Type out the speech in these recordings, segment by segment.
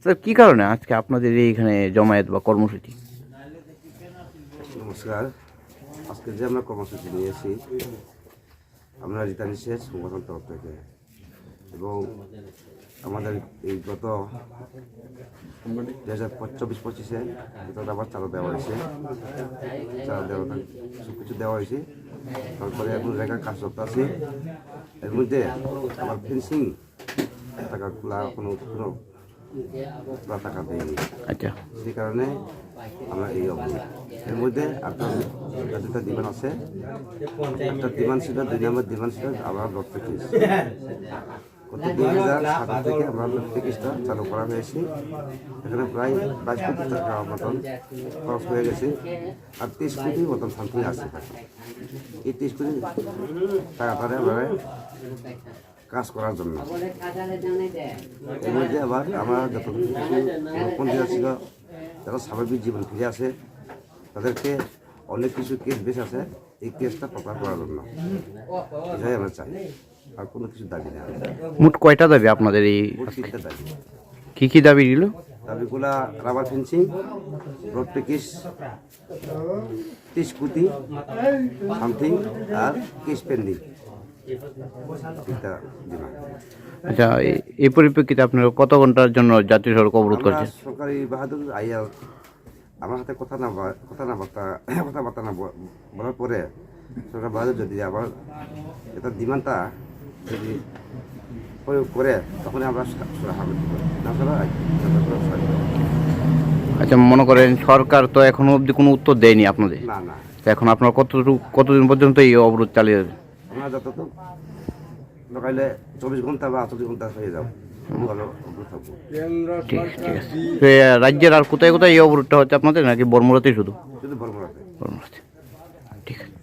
Sir কি কারণে আজকে আপনাদের এইখানে জমায়েত বা কর্মসূচি? নমস্কার। আজকে যে আমরা কর্মসূচি নিয়েছি আমরা রিটার্ন শেষ সংগঠন তরফ থেকে, এবং আমাদের এই গত 2024-25-এ আবার চালু দেওয়া হয়েছে, সব কিছু দেওয়া হয়েছে। তারপরে এখন রেখার কাজ করতে আছে, এর মধ্যে আমার ফেন্সিং টাকা কোনো টাকা দেয়নি। আচ্ছা, সেই কারণে আমরা এই অবস্থা। এর মধ্যে আপনার দুটা ডিমান্ড আছে। একটা ডিমান্ড ছিল, 2 নম্বর ডিমান্ড ছিল আবার রোড প্যাকেজ। গত 2007 থেকে আমরা রোড প্যাকেজটা চালু করা হয়েছে। এখানে প্রায় 22 কোটি টাকা মতন খরচ হয়ে গেছে, আর 30 কোটি মতন সামথিং আছে। এই 30 কোটি টাকাটা আমরা কাজ করার জন্য। এর মধ্যে আবার আমরা যতটুকু পঞ্চায়েত ছিল যারা স্বাভাবিক জীবন ফিরে আসে তাদেরকে অনেক কিছু কেস বেশ আছে, এই কেসটা প্রকার করার জন্য এটাই আমরা চাই, আর কোনো কিছু দাবি নেই। মোট কয়টা দাবি আপনাদের এই? 3টা দাবি। কি কি দাবি দিল? দাবিগুলা রাবার ফেন্সিং, রোড প্যাকেজ, 30 কোটি সামথিং, আর কেস পেন্ডিং। আচ্ছা, এই পরিপ্রেক্ষিতে আপনারা কত ঘন্টার জন্য জাতীয় সড়ক অবরোধ করছেন? সরকারি বাহাদুর আইয়া আমার হাতে কথাবার্তা না বলার পরে সরকার বাহাদুর যদি আবার এটা ডিমান্ডটা যদি প্রয়োগ করে তখন আমরা আচ্ছা, মনে করেন সরকার তো এখনো অবধি কোনো উত্তর দেয়নি আপনাদের। না। এখন আপনার কতদিন পর্যন্ত এই অবরোধ চালিয়ে যাবে? আমরা যতটুকু লগাইলে 24 ঘন্টা বা 48 ঘন্টা হয়ে যাবো। ঠিক আছে। রাজ্যের আর কোথায় কোথায় এই অবরোধটা হচ্ছে আপনাদের, নাকি বর্মরাতেই শুধু? শুধু বর্মরাতে। ঠিক আছে।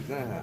হ্যাঁ।